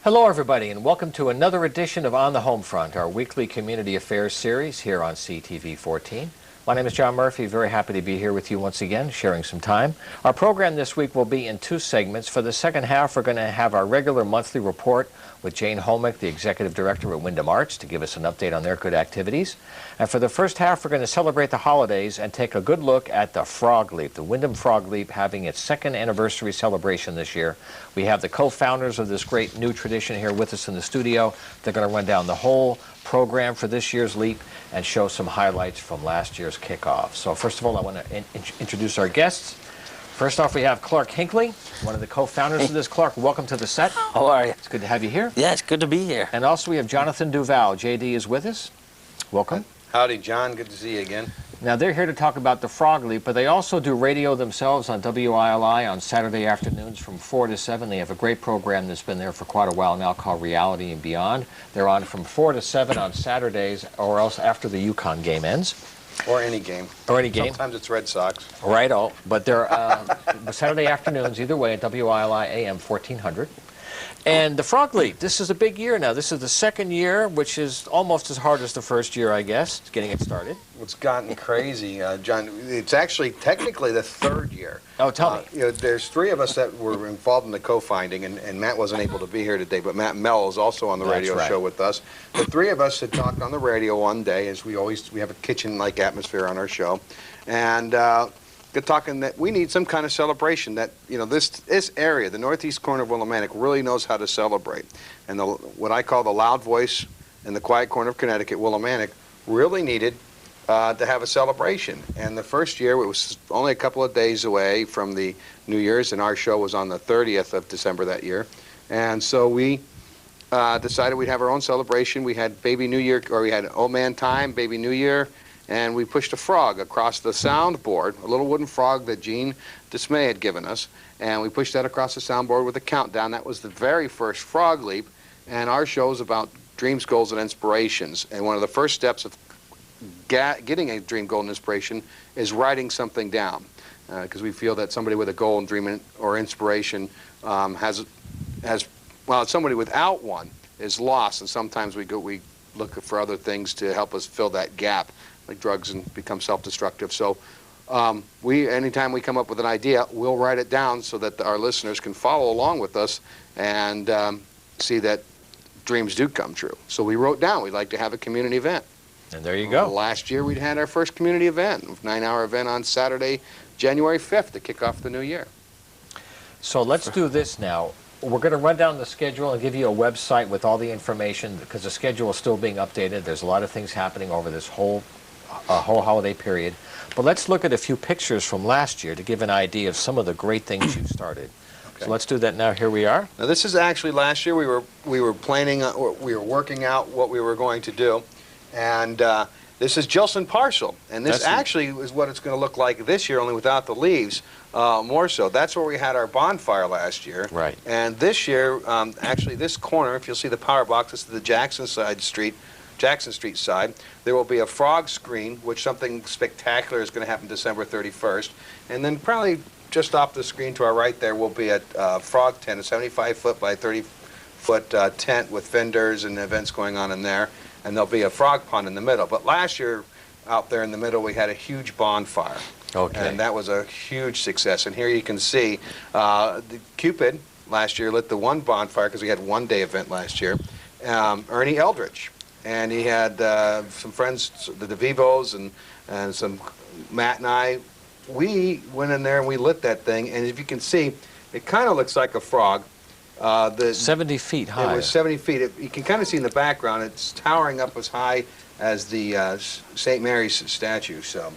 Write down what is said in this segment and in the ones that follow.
Hello everybody, and welcome to another edition of On the Home Front, our weekly community affairs series here on CTV 14. My name is John Murphy, very happy to be here with you once again, sharing some time. Our program this week will be in two segments. For the second half, we're going to have our regular monthly report with Jane Holmick, the Executive Director at Wyndham Arts, to give us an update on their good activities. And for the first half, we're going to celebrate the holidays and take a good look at the Frogleap, the Wyndham Frogleap having its second anniversary celebration this year. We have the co-founders of this great new tradition here with us in the studio. They're going to run down the whole program for this year's Leap and show some highlights from last year's kickoff. So first of all, I want to introduce our guests. First off, we have Clark Hinckley, one of the co-founders of this. Clark, welcome to the set. How are you? It's good to have you here. Yeah, it's good to be here. And also we have Jonathan Duval. JD is with us. Welcome. Howdy, John. Good to see you again. Now, they're here to talk about the Frogleap, but they also do radio themselves on WILI on Saturday afternoons from 4 to 7. They have a great program that's been there for quite a while now called Reality and Beyond. They're on from 4 to 7 on Saturdays, or else after the UConn game ends. Or any game. Or any game. Sometimes it's Red Sox. Right-o. But they're Saturday afternoons, either way, at WILI AM 1400. And the Frogleap, this is a big year now. This is the second year, which is almost as hard as the first year, I guess, getting it started. It's gotten crazy, John. It's actually technically the third year. Oh, tell me. You know, there's three of us that were involved in the co-finding, and Matt wasn't able to be here today, but Matt Mell is also on the radio show with us. The three of us had talked on the radio one day, as we have a kitchen-like atmosphere on our show, and good talking that we need some kind of celebration that, you know, this area, the northeast corner of Willimantic, really knows how to celebrate. And what I call the loud voice in the quiet corner of Connecticut, Willimantic, really needed to have a celebration. And the first year, it was only a couple of days away from the New Year's, and our show was on the 30th of December that year. And so we decided we'd have our own celebration. We had Baby New Year, or we had Old Man Time, Baby New Year, and we pushed a frog across the soundboard, a little wooden frog that Gene Dismay had given us, and we pushed that across the soundboard with a countdown. That was the very first Frog Leap, and our show is about dreams, goals, and inspirations. And one of the first steps of getting a dream, goal, and inspiration is writing something down, because we feel that somebody with a goal and dream or inspiration has somebody without one is lost, and sometimes we look for other things to help us fill that gap, like drugs, and become self-destructive. So anytime we come up with an idea, we'll write it down so that our listeners can follow along with us and see that dreams do come true. So we wrote down we'd like to have a community event. And there you go. Last year we'd had our first community event, a 9-hour event on Saturday, January 5th, to kick off the new year. So let's do this now. We're going to run down the schedule and give you a website with all the information, because the schedule is still being updated. There's a lot of things happening over this whole holiday period. But let's look at a few pictures from last year to give an idea of some of the great things you started. Okay. So let's do that now. Here we are. Now this is actually last year. We were planning, we were working out what we were going to do, and this is Gilson Parcel, and this actually is what it's going to look like this year, only without the leaves. More so. That's where we had our bonfire last year. Right. And this year, actually, this corner, if you'll see the power box, this is the Jackson Street side. There will be a frog screen, which something spectacular is going to happen December 31st. And then probably just off the screen to our right there will be a frog tent, a 75-foot by 30-foot tent with vendors and events going on in there. And there'll be a frog pond in the middle. But last year, out there in the middle, we had a huge bonfire. Okay. And that was a huge success. And here you can see the Cupid last year lit the one bonfire, because we had one-day event last year. Ernie Eldridge. And he had some friends, the DeVivos, and some Matt and I. We went in there and we lit that thing. And if you can see, it kind of looks like a frog. 70 feet high. It was 70 feet. You can kind of see in the background, it's towering up as high as the St. Mary's statue. So,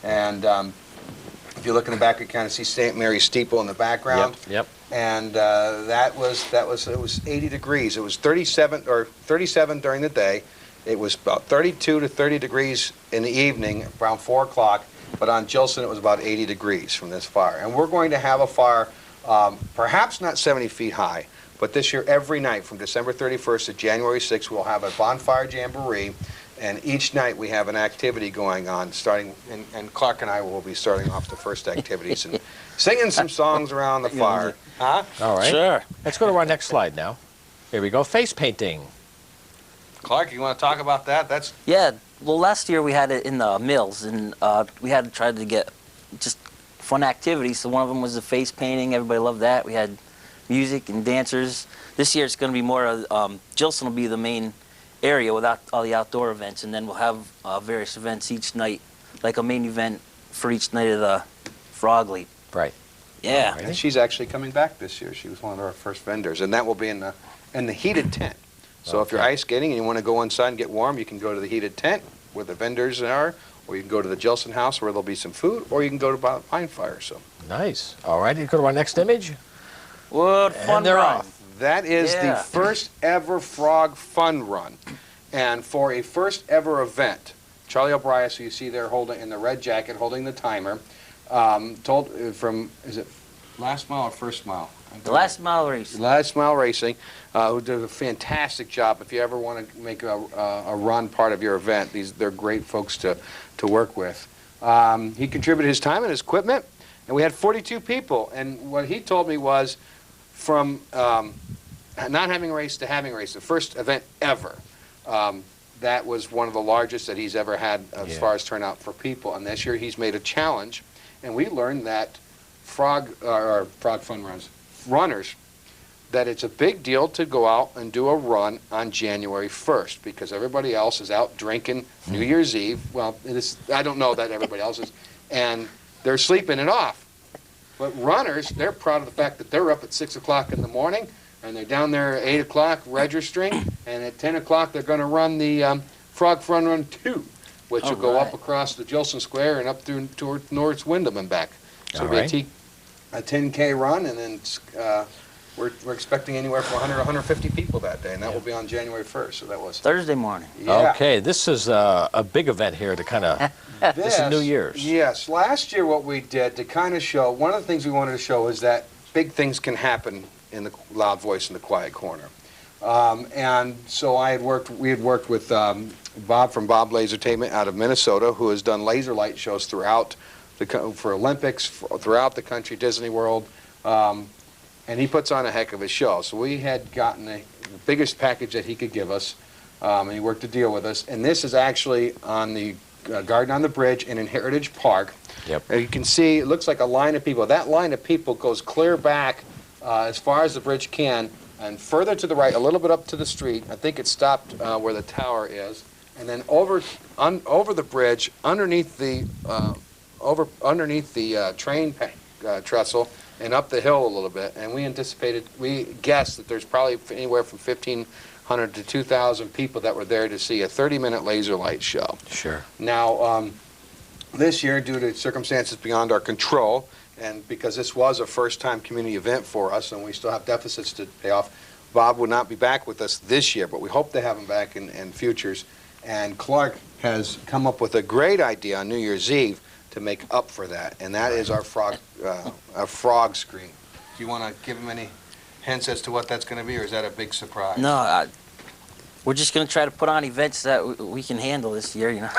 and if you look in the back, you kind of see St. Mary's steeple in the background. Yep. And it was 80 degrees. It was 37 during the day. It was about 32 to 30 degrees in the evening, around 4 o'clock. But on Gilson, it was about 80 degrees from this fire. And we're going to have a fire, perhaps not 70 feet high, but this year every night from December 31st to January 6th, we'll have a bonfire jamboree. And each night we have an activity going on, and Clark and I will be starting off the first activities and singing some songs around the fire. Huh? All right. Sure. Let's go to our next slide now. Here we go, face painting. Clark, you want to talk about that? That's Yeah, well, last year we had it in the mills, and we had to try to get just fun activities. So one of them was the face painting. Everybody loved that. We had music and dancers. This year it's going to be more, Gilson will be the main area without all the outdoor events, and then we'll have various events each night, like a main event for each night of the Frogleap. Right. Yeah. and she's actually coming back this year. She was one of our first vendors, and that will be in the heated tent. So if you're Okay. ice skating and you want to go inside and get warm, you can go to the heated tent where the vendors are, or you can go to the Gilson house where there'll be some food, or you can go to Pine Fire. So Nice. All right, you go to our next image. What fun And they're run. off. that is the Yeah. first ever Frog Fun Run, and for a first ever event, Charlie O'Brien, who you see there holding in the red jacket, holding the timer, told from is it last mile or first mile? The last mile race. Last Mile Racing, who did a fantastic job. If you ever want to make a run part of your event, they're great folks to work with. He contributed his time and his equipment, and we had 42 people. And what he told me was, from not having a race to having a race, the first event ever, that was one of the largest that he's ever had as far as turnout for people. And this year he's made a challenge, and we learned that Frog Fun runners, that it's a big deal to go out and do a run on January 1st because everybody else is out drinking New Year's Eve. Well, I don't know that everybody else is, and they're sleeping it off. But runners, they're proud of the fact that they're up at 6 o'clock in the morning, and they're down there at 8 o'clock registering, and at 10 o'clock they're going to run the Frog Fun Run 2, which will go up across the Gilson Square and up through towards North Wyndham and back. So it'll be a 10K run, and then we're expecting anywhere from 100 to 150 people that day, and that will be on January 1st. So that was Thursday morning. Yeah. Okay, this is a big event here to kind of, this is New Year's. Yes. Last year what we did to kind of show, one of the things we wanted to show is that big things can happen in the loud voice in the quiet corner. And so we had worked with Bob from Bob Lasertainment out of Minnesota, who has done laser light shows throughout for Olympics, throughout the country, Disney World, and he puts on a heck of a show. So we had gotten the biggest package that he could give us, and he worked a deal with us. And this is actually on the Garden on the Bridge in Heritage Park. Yep. And you can see it looks like a line of people. That line of people goes clear back as far as the bridge can, and further to the right, a little bit up to the street. I think it stopped where the tower is, and then over the bridge, underneath the train trestle, and up the hill a little bit. And we guessed that there's probably anywhere from 1,500 to 2,000 people that were there to see a 30-minute laser light show. Sure. Now, this year, due to circumstances beyond our control, and because this was a first-time community event for us, and we still have deficits to pay off, Bob will not be back with us this year, but we hope to have him back in futures. And Clark has come up with a great idea on New Year's Eve to make up for that, and that is our frog screen. Do you want to give him any hints as to what that's going to be, or is that a big surprise? No, we're just going to try to put on events that we can handle this year, you know.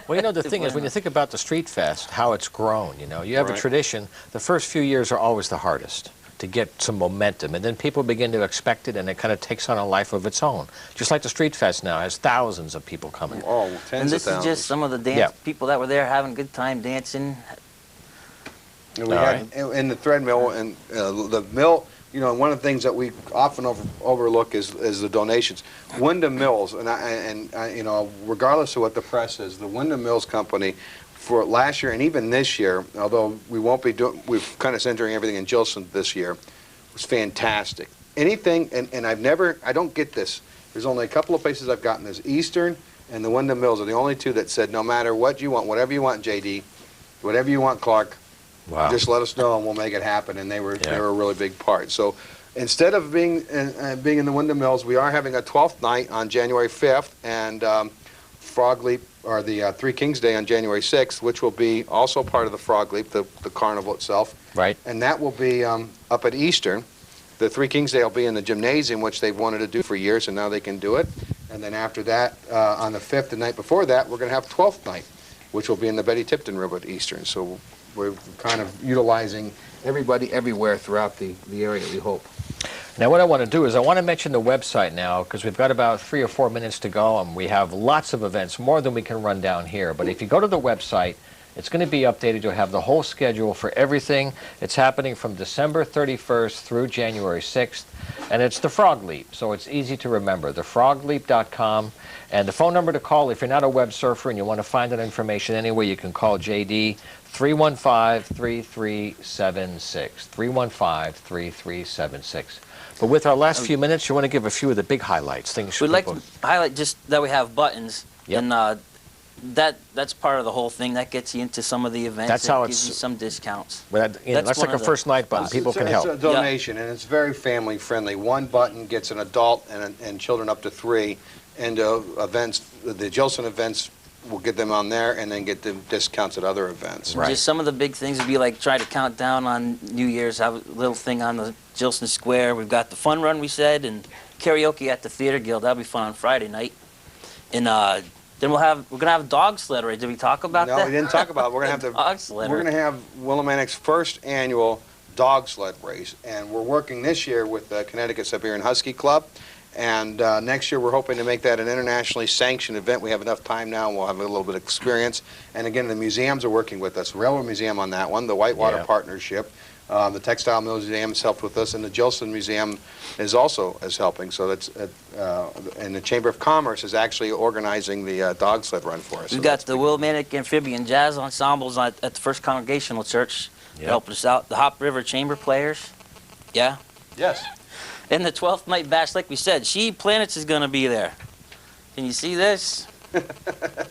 Well, you know, the thing is, when you think about the Street Fest, how it's grown, you know, you have a tradition. The first few years are always the hardest to get some momentum, and then people begin to expect it, and it kind of takes on a life of its own. Just like the Street Fest now has thousands of people coming. Oh, tens And of thousands. this is just some of the people that were there having a good time dancing. And we had in the thread mill, and the mill, you know, one of the things that we often overlook is the donations. Wyndham Mills, and you know, regardless of what the press is, the Wyndham Mills Company, for last year and even this year, although we won't be doing, we're kind of centering everything in Gilson this year, was fantastic. Anything, and I don't get this. There's only a couple of places I've gotten this. Eastern and the Wyndham Mills are the only two that said, no matter what you want, whatever you want, JD, whatever you want, Clark, just let us know and we'll make it happen. And they were a really big part. So instead of being in the Wyndham Mills, we are having a 12th night on January 5th, and Frogleap, or the Three Kings Day on January 6th, which will be also part of the Frogleap, the carnival itself. Right. And that will be up at Eastern. The Three Kings Day will be in the gymnasium, which they've wanted to do for years, and now they can do it. And then after that, on the 5th, the night before that, we're going to have 12th night, which will be in the Betty Tipton Room at Eastern. So we're kind of utilizing everybody everywhere throughout the area, we hope. Now, what I want to do is I want to mention the website now, because we've got about 3 or 4 minutes to go, and we have lots of events, more than we can run down here. But if you go to the website, it's going to be updated. You'll have the whole schedule for everything. It's happening from December 31st through January 6th, and it's the Frogleap, so it's easy to remember, thefrogleap.com. And the phone number to call, if you're not a web surfer and you want to find that information anyway, you can call JD, 315-3376, 315-3376. But with our last few minutes, you want to give a few of the big highlights, things We'd like to highlight just that we have buttons, Yep. and that's part of the whole thing. That gets you into some of the events. That's how gives it's- you some discounts. Well, that's like one a of the first night button. spots. People can It's help. a donation, and it's very family friendly. One button gets an adult and children up to 3 into events. The Jilson events will get them on there, and then get them discounts at other events. Right. Just some of the big things would be like try to count down on New Year's, have a little thing on the Jilson Square. We've got the fun run, we said, and karaoke at the Theater Guild. That'll be fun on Friday night. And then we're gonna have a dog sled race. Did we talk about that? No, we didn't talk about it. We're gonna have dog sled We're gonna have Willimantic's first annual dog sled race, and we're working this year with the Connecticut Siberian Husky Club. And next year, we're hoping to make that an internationally sanctioned event. We have enough time now, and we'll have a little bit of experience. And again, the museums are working with us. Railroad Museum on that one, the Whitewater Yeah. Partnership, the Textile Museum has helped with us, and the Jilson Museum is helping. So that's and the Chamber of Commerce is actually organizing the dog sled run for us. We've So got that's the big. Willimantic Amphibian Jazz Ensembles at the First Congregational Church Yep. helping us out. The Hop River Chamber Players, yeah. Yes. And the 12th Night Bash, like we said, She Planets is going to be there. Can you see this?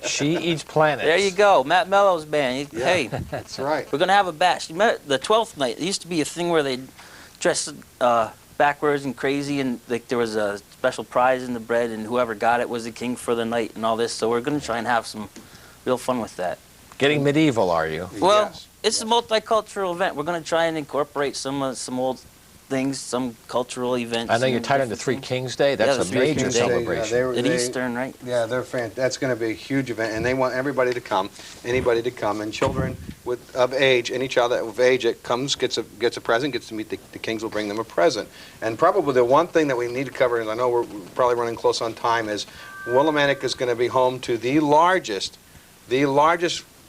She Eats Planets. There you go, Matt Mello's band. Yeah. Hey, That's right. we're going to have a bash. You remember the 12th night, it used to be a thing where they dressed backwards and crazy, and like there was a special prize in the bread, and whoever got it was the king for the night and all this. So we're going to try and have some real fun with that. Getting medieval, are you? Well, Yes. it's a multicultural event. We're going to try and incorporate some old things, some cultural events. I know you're and tied into different Three things. Kings Day. That's the a Three major Kings Day, celebration. At Eastern, right? Yeah, that's going to be a huge event, and they want everybody to come, anybody to come, and children of age, any child of age that comes gets a present, gets to meet the Kings will bring them a present. And probably the one thing that we need to cover, and I know we're probably running close on time, is Willimantic is going to be home to the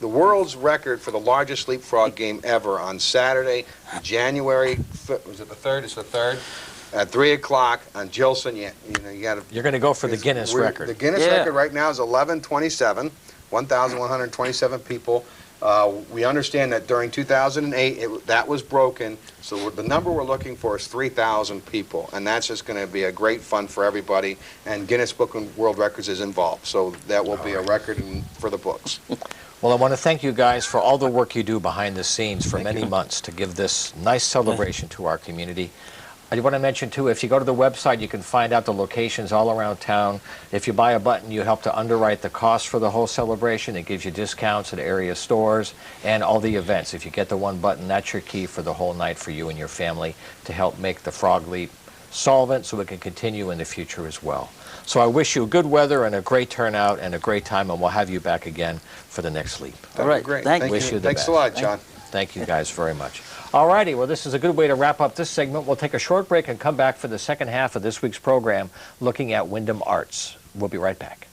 world's record for the largest leapfrog game ever on Saturday, January, was it the 3rd? It's the 3rd. At 3 o'clock on Jilson, you got to. You're going to go for the Guinness record. The Guinness record right now is 1,127 people. We understand that during 2008, that was broken. So the number we're looking for is 3,000 people, and that's just going to be a great fun for everybody. And Guinness Book of World Records is involved, so that will be a record for the books. Well, I want to thank you guys for all the work you do behind the scenes for many months to give this nice celebration to our community. I want to mention, too, if you go to the website, you can find out the locations all around town. If you buy a button, you help to underwrite the cost for the whole celebration. It gives you discounts at area stores and all the events. If you get the one button, that's your key for the whole night for you and your family to help make the Frog Leap solvent so it can continue in the future as well. So I wish you good weather and a great turnout and a great time, and we'll have you back again for the next leap. All right. Great. Thank you. Wish you the Thanks best. a lot, John. Thank you guys very much. All righty, well, this is a good way to wrap up this segment. We'll take a short break and come back for the second half of this week's program looking at Wyndham Arts. We'll be right back.